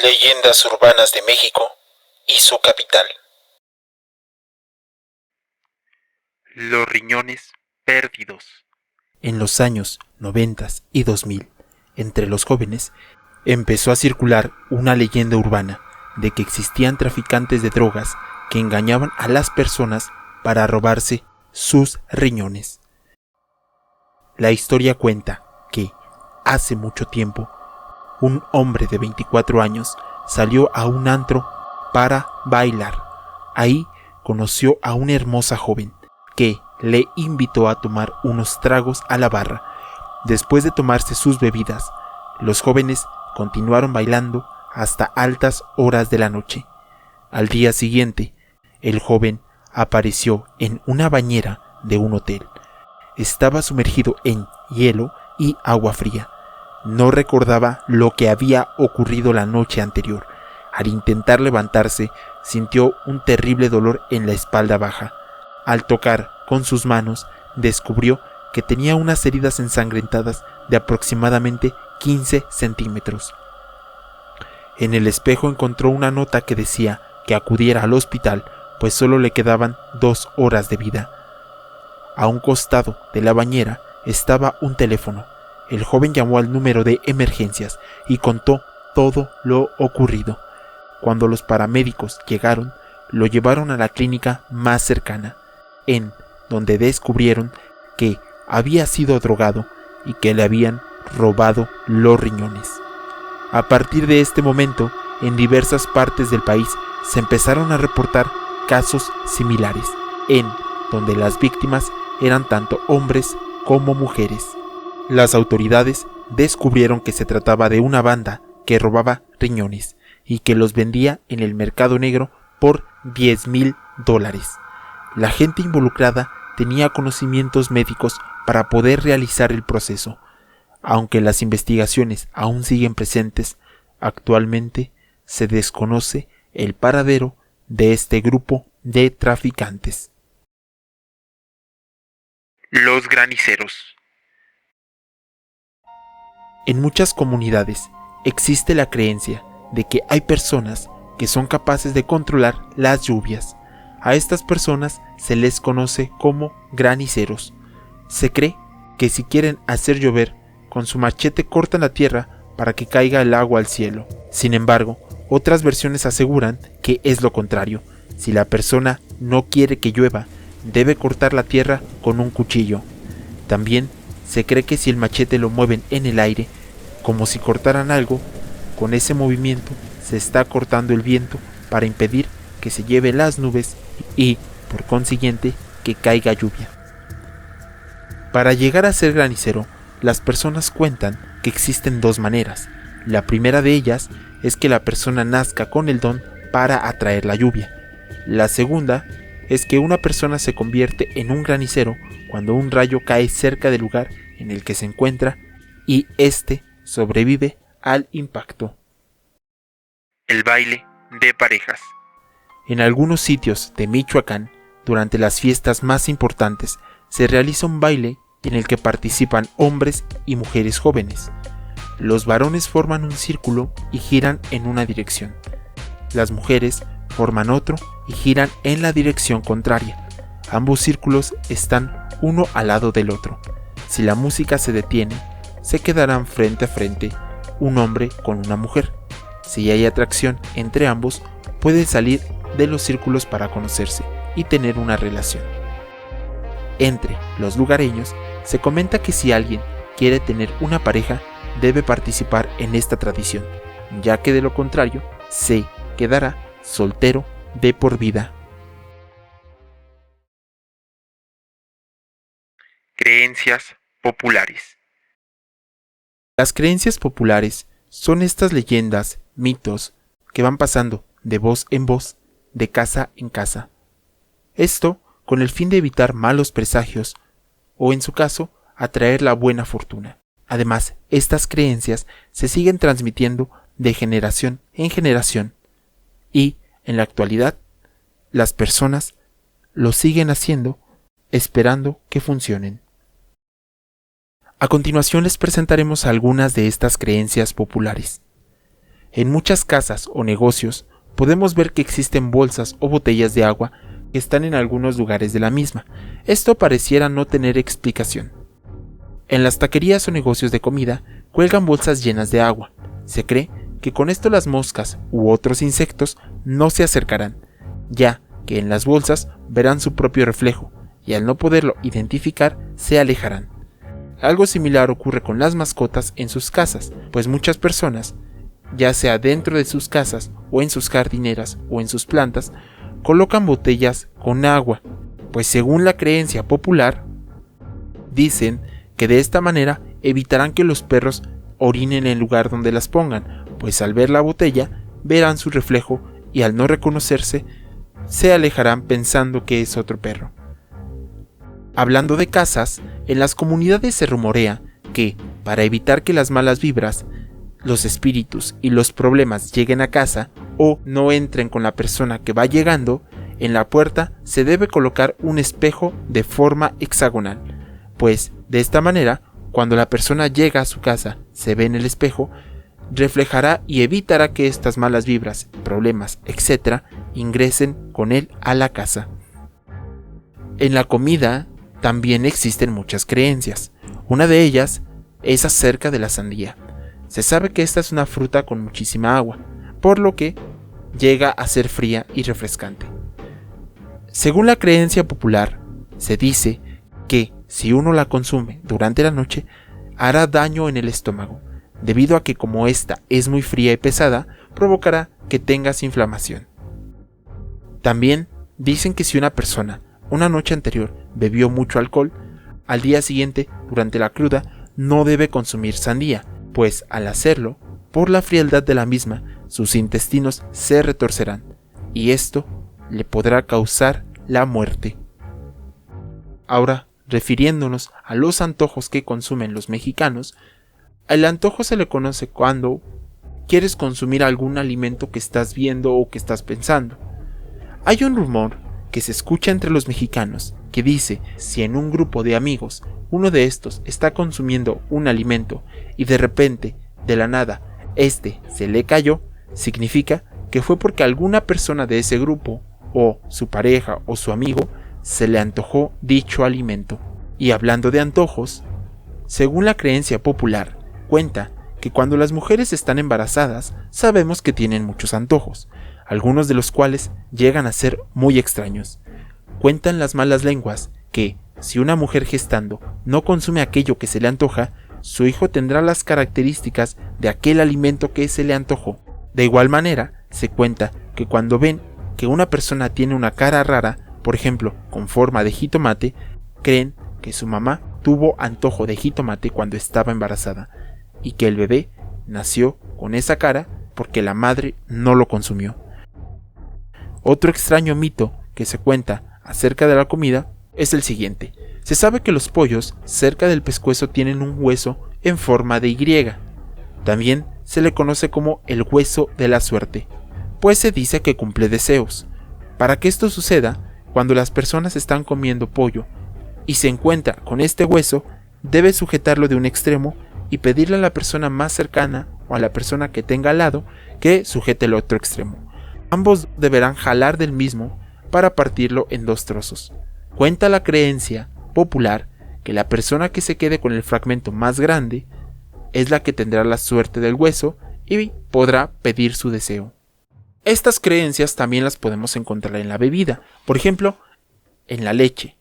Leyendas urbanas de México y su capital. Los riñones perdidos. En los años 90 y 2000, entre los jóvenes, empezó a circular una leyenda urbana de que existían traficantes de drogas que engañaban a las personas para robarse sus riñones. La historia cuenta que, hace mucho tiempo, un hombre de 24 años salió a un antro para bailar. Ahí conoció a una hermosa joven que le invitó a tomar unos tragos a la barra. Después de tomarse sus bebidas, los jóvenes continuaron bailando hasta altas horas de la noche. Al día siguiente, el joven apareció en una bañera de un hotel. Estaba sumergido en hielo y agua fría. No recordaba lo que había ocurrido la noche anterior. Al intentar levantarse, sintió un terrible dolor en la espalda baja. Al tocar con sus manos, descubrió que tenía unas heridas ensangrentadas de aproximadamente 15 centímetros. En el espejo encontró una nota que decía que acudiera al hospital, pues solo le quedaban 2 horas de vida. A un costado de la bañera estaba un teléfono. El joven llamó al número de emergencias y contó todo lo ocurrido. Cuando los paramédicos llegaron, lo llevaron a la clínica más cercana, en donde descubrieron que había sido drogado y que le habían robado los riñones. A partir de este momento, en diversas partes del país se empezaron a reportar casos similares, en donde las víctimas eran tanto hombres como mujeres. Las autoridades descubrieron que se trataba de una banda que robaba riñones y que los vendía en el mercado negro por $10,000. La gente involucrada tenía conocimientos médicos para poder realizar el proceso. Aunque las investigaciones aún siguen presentes, actualmente se desconoce el paradero de este grupo de traficantes. Los graniceros. En muchas comunidades existe la creencia de que hay personas que son capaces de controlar las lluvias. A estas personas se les conoce como graniceros. Se cree que si quieren hacer llover, con su machete cortan la tierra para que caiga el agua al cielo. Sin embargo, otras versiones aseguran que es lo contrario. Si la persona no quiere que llueva, debe cortar la tierra con un cuchillo. También se cree que si el machete lo mueven en el aire, como si cortaran algo, con ese movimiento se está cortando el viento para impedir que se lleve las nubes y, por consiguiente, que caiga lluvia. Para llegar a ser granicero, las personas cuentan que existen 2 maneras. La primera de ellas es que la persona nazca con el don para atraer la lluvia. La segunda es que una persona se convierte en un granicero cuando un rayo cae cerca del lugar en el que se encuentra y éste sobrevive al impacto. El baile de parejas. En algunos sitios de Michoacán, durante las fiestas más importantes, se realiza un baile en el que participan hombres y mujeres jóvenes. Los varones forman un círculo y giran en una dirección. Las mujeres forman otro y giran en la dirección contraria. Ambos círculos están uno al lado del otro. Si la música se detiene, se quedarán frente a frente un hombre con una mujer. Si hay atracción entre ambos, pueden salir de los círculos para conocerse y tener una relación. Entre los lugareños se comenta que si alguien quiere tener una pareja, debe participar en esta tradición, ya que de lo contrario se quedará soltero de por vida. Creencias populares. Las creencias populares son estas leyendas, mitos, que van pasando de voz en voz, de casa en casa. Esto con el fin de evitar malos presagios o, en su caso, atraer la buena fortuna. Además, estas creencias se siguen transmitiendo de generación en generación y, en la actualidad, las personas lo siguen haciendo esperando que funcionen. A continuación les presentaremos algunas de estas creencias populares. En muchas casas o negocios podemos ver que existen bolsas o botellas de agua que están en algunos lugares de la misma. Esto pareciera no tener explicación. En las taquerías o negocios de comida cuelgan bolsas llenas de agua. Se cree que con esto las moscas u otros insectos no se acercarán, ya que en las bolsas verán su propio reflejo y al no poderlo identificar se alejarán. Algo similar ocurre con las mascotas en sus casas, pues muchas personas, ya sea dentro de sus casas o en sus jardineras o en sus plantas, colocan botellas con agua, pues según la creencia popular, dicen que de esta manera evitarán que los perros orinen en el lugar donde las pongan, pues al ver la botella verán su reflejo y al no reconocerse se alejarán pensando que es otro perro. Hablando de casas, en las comunidades se rumorea que, para evitar que las malas vibras, los espíritus y los problemas lleguen a casa o no entren con la persona que va llegando, en la puerta se debe colocar un espejo de forma hexagonal, pues de esta manera, cuando la persona llega a su casa, se ve en el espejo, reflejará y evitará que estas malas vibras, problemas, etc., ingresen con él a la casa. En la comida también existen muchas creencias. Una de ellas es acerca de la sandía. Se sabe que esta es una fruta con muchísima agua, por lo que llega a ser fría y refrescante. Según la creencia popular, se dice que si uno la consume durante la noche, hará daño en el estómago, debido a que como esta es muy fría y pesada, provocará que tengas inflamación. También dicen que si una persona una noche anterior bebió mucho alcohol, al día siguiente, durante la cruda, no debe consumir sandía, pues al hacerlo, por la frialdad de la misma, sus intestinos se retorcerán, y esto le podrá causar la muerte. Ahora, refiriéndonos a los antojos que consumen los mexicanos, al antojo se le conoce cuando quieres consumir algún alimento que estás viendo o que estás pensando. Hay un rumor que se escucha entre los mexicanos que dice si en un grupo de amigos uno de estos está consumiendo un alimento y de repente, de la nada, este se le cayó, significa que fue porque alguna persona de ese grupo, o su pareja o su amigo, se le antojó dicho alimento. Y hablando de antojos, según la creencia popular, cuenta que cuando las mujeres están embarazadas, sabemos que tienen muchos antojos, algunos de los cuales llegan a ser muy extraños. Cuentan las malas lenguas que, si una mujer gestando no consume aquello que se le antoja, su hijo tendrá las características de aquel alimento que se le antojó. De igual manera, se cuenta que cuando ven que una persona tiene una cara rara, por ejemplo, con forma de jitomate, creen que su mamá tuvo antojo de jitomate cuando estaba embarazada y que el bebé nació con esa cara porque la madre no lo consumió. Otro extraño mito que se cuenta acerca de la comida es el siguiente. Se sabe que los pollos cerca del pescuezo tienen un hueso en forma de Y. También se le conoce como el hueso de la suerte, pues se dice que cumple deseos. Para que esto suceda, cuando las personas están comiendo pollo y se encuentra con este hueso, debe sujetarlo de un extremo y pedirle a la persona más cercana o a la persona que tenga al lado que sujete el otro extremo. Ambos deberán jalar del mismo para partirlo en 2 trozos. Cuenta la creencia popular que la persona que se quede con el fragmento más grande es la que tendrá la suerte del hueso y podrá pedir su deseo. Estas creencias también las podemos encontrar en la bebida, por ejemplo, en la leche,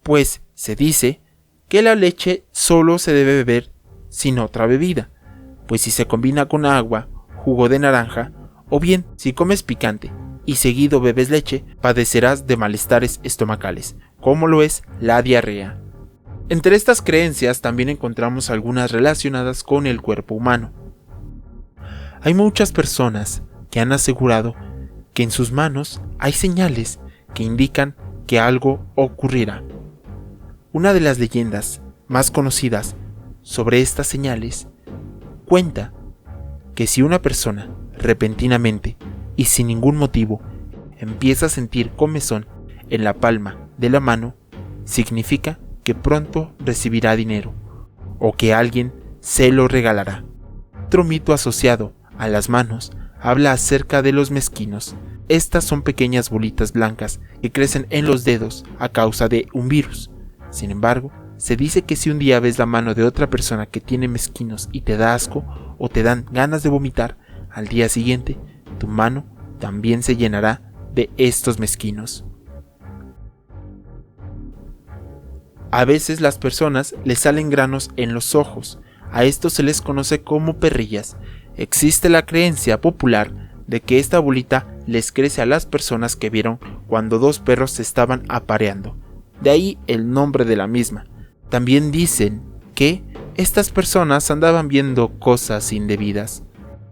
pues se dice que la leche solo se debe beber sin otra bebida, pues si se combina con agua, jugo de naranja, o bien si comes picante y seguido bebes leche, padecerás de malestares estomacales, como lo es la diarrea. Entre estas creencias también encontramos algunas relacionadas con el cuerpo humano. Hay muchas personas que han asegurado que en sus manos hay señales que indican que algo ocurrirá. Una de las leyendas más conocidas sobre estas señales cuenta que si una persona repentinamente y sin ningún motivo empieza a sentir comezón en la palma de la mano, significa que pronto recibirá dinero o que alguien se lo regalará. Otro mito asociado a las manos, habla acerca de los mezquinos. Estas son pequeñas bolitas blancas que crecen en los dedos a causa de un virus. Sin embargo, se dice que si un día ves la mano de otra persona que tiene mezquinos y te da asco o te dan ganas de vomitar, al día siguiente, tu mano también se llenará de estos mezquinos. A veces las personas les salen granos en los ojos. A estos se les conoce como perrillas. Existe la creencia popular de que esta bolita les crece a las personas que vieron cuando dos perros se estaban apareando. De ahí el nombre de la misma. También dicen que estas personas andaban viendo cosas indebidas.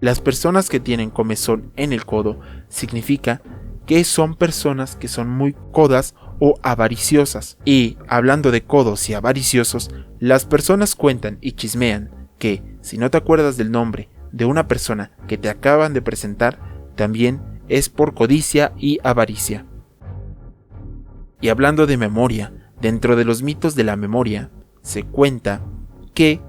Las personas que tienen comezón en el codo significa que son personas que son muy codas o avariciosas. Y hablando de codos y avariciosos, las personas cuentan y chismean que si no te acuerdas del nombre de una persona que te acaban de presentar, también es por codicia y avaricia. Y hablando de memoria, dentro de los mitos de la memoria, se cuenta que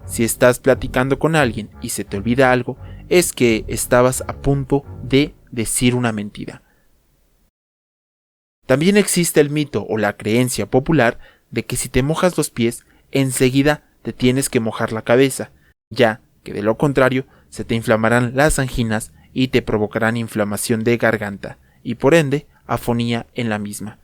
si estás platicando con alguien y se te olvida algo, es que estabas a punto de decir una mentira. También existe el mito o la creencia popular de que si te mojas los pies, enseguida te tienes que mojar la cabeza, ya que de lo contrario se te inflamarán las anginas y te provocarán inflamación de garganta y por ende afonía en la misma.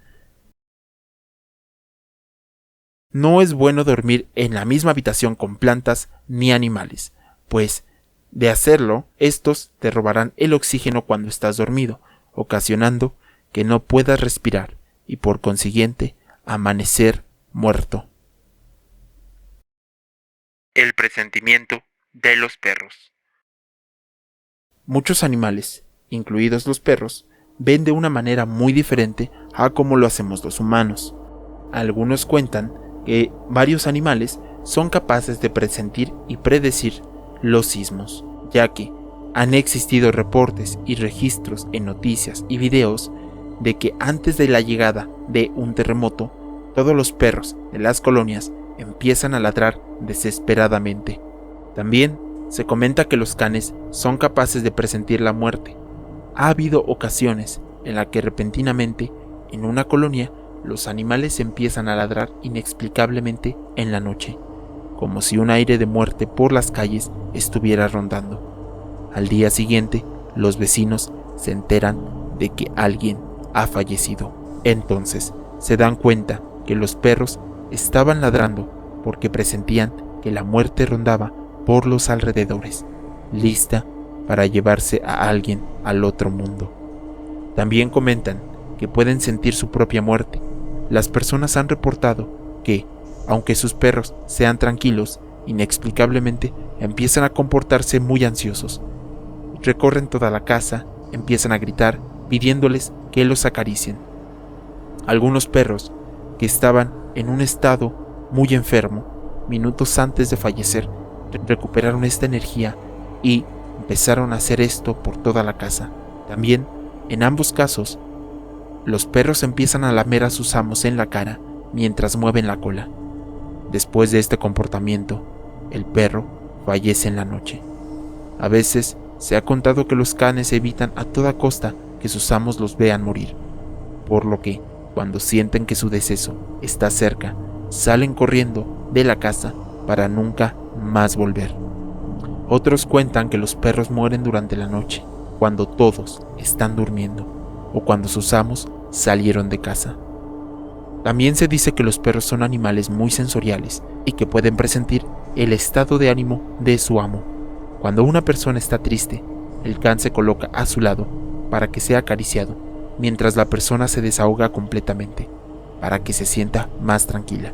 No es bueno dormir en la misma habitación con plantas ni animales, pues de hacerlo, estos te robarán el oxígeno cuando estás dormido, ocasionando que no puedas respirar y por consiguiente amanecer muerto. El presentimiento de los perros. Muchos animales, incluidos los perros, ven de una manera muy diferente a como lo hacemos los humanos. Algunos cuentan que varios animales son capaces de presentir y predecir los sismos, ya que han existido reportes y registros en noticias y videos de que antes de la llegada de un terremoto, todos los perros de las colonias empiezan a ladrar desesperadamente. También se comenta que los canes son capaces de presentir la muerte. Ha habido ocasiones en las que repentinamente, en una colonia, los animales empiezan a ladrar inexplicablemente en la noche, como si un aire de muerte por las calles estuviera rondando. Al día siguiente, los vecinos se enteran de que alguien ha fallecido. Entonces, se dan cuenta que los perros estaban ladrando porque presentían que la muerte rondaba por los alrededores, lista para llevarse a alguien al otro mundo. También comentan que pueden sentir su propia muerte. Las personas han reportado que, aunque sus perros sean tranquilos, inexplicablemente empiezan a comportarse muy ansiosos. Recorren toda la casa, empiezan a gritar, pidiéndoles que los acaricien. Algunos perros, que estaban en un estado muy enfermo, minutos antes de fallecer, recuperaron esta energía y empezaron a hacer esto por toda la casa. También, en ambos casos, los perros empiezan a lamer a sus amos en la cara mientras mueven la cola. Después de este comportamiento, el perro fallece en la noche. A veces se ha contado que los canes evitan a toda costa que sus amos los vean morir, por lo que, cuando sienten que su deceso está cerca, salen corriendo de la casa para nunca más volver. Otros cuentan que los perros mueren durante la noche, cuando todos están durmiendo, o cuando sus amos salieron de casa. También se dice que los perros son animales muy sensoriales y que pueden presentir el estado de ánimo de su amo. Cuando una persona está triste, el can se coloca a su lado para que sea acariciado, mientras la persona se desahoga completamente, para que se sienta más tranquila.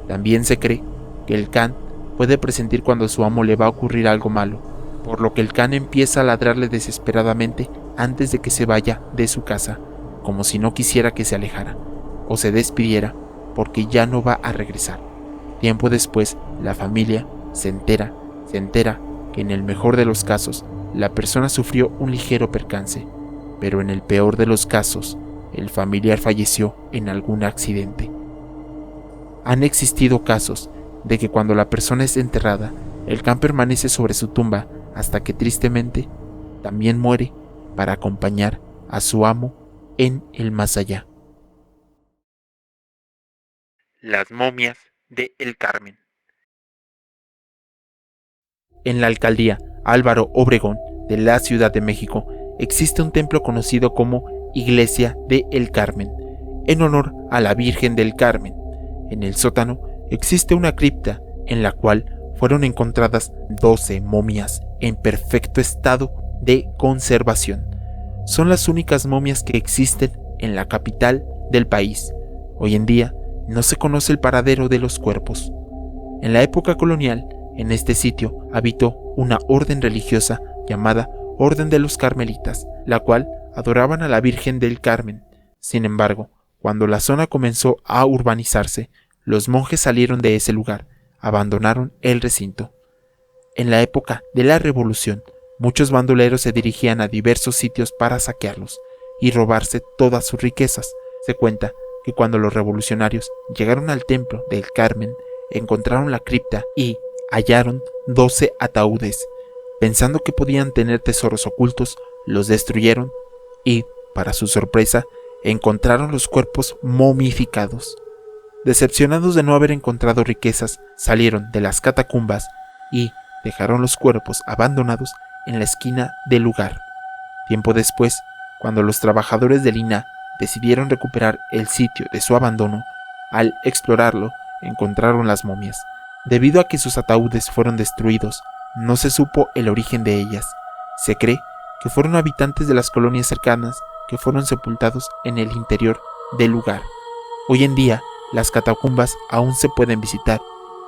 También se cree que el can puede presentir cuando a su amo le va a ocurrir algo malo, por lo que el can empieza a ladrarle desesperadamente antes de que se vaya de su casa, como si no quisiera que se alejara o se despidiera porque ya no va a regresar. Tiempo después, la familia se entera que en el mejor de los casos, la persona sufrió un ligero percance, pero en el peor de los casos, el familiar falleció en algún accidente. Han existido casos de que cuando la persona es enterrada, el can permanece sobre su tumba hasta que tristemente también muere para acompañar a su amo en el más allá. Las momias de El Carmen. En la alcaldía Álvaro Obregón de la Ciudad de México existe un templo conocido como Iglesia de El Carmen, en honor a la Virgen del Carmen. En el sótano existe una cripta en la cual fueron encontradas 12 momias en perfecto estado de conservación. Son las únicas momias que existen en la capital del país. Hoy en día no se conoce el paradero de los cuerpos. En la época colonial, en este sitio habitó una orden religiosa llamada Orden de los Carmelitas, la cual adoraban a la Virgen del Carmen. Sin embargo, cuando la zona comenzó a urbanizarse, los monjes salieron de ese lugar, abandonaron el recinto. En la época de la Revolución, muchos bandoleros se dirigían a diversos sitios para saquearlos y robarse todas sus riquezas. Se cuenta que cuando los revolucionarios llegaron al templo del Carmen, encontraron la cripta y hallaron 12 ataúdes. Pensando que podían tener tesoros ocultos, los destruyeron y, para su sorpresa, encontraron los cuerpos momificados. Decepcionados de no haber encontrado riquezas, salieron de las catacumbas y dejaron los cuerpos abandonados en la esquina del lugar. Tiempo después, cuando los trabajadores del INAH decidieron recuperar el sitio de su abandono, al explorarlo, encontraron las momias. Debido a que sus ataúdes fueron destruidos, no se supo el origen de ellas. Se cree que fueron habitantes de las colonias cercanas que fueron sepultados en el interior del lugar. Hoy en día, las catacumbas aún se pueden visitar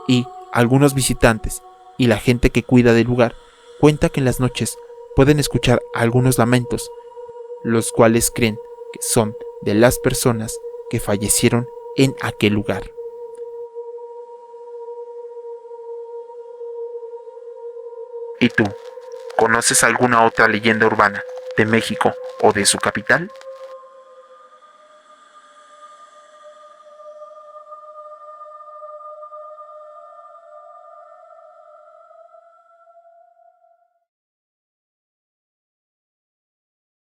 y algunos visitantes y la gente que cuida del lugar cuenta que en las noches pueden escuchar algunos lamentos, los cuales creen que son de las personas que fallecieron en aquel lugar. ¿Y tú? ¿Conoces alguna otra leyenda urbana de México o de su capital?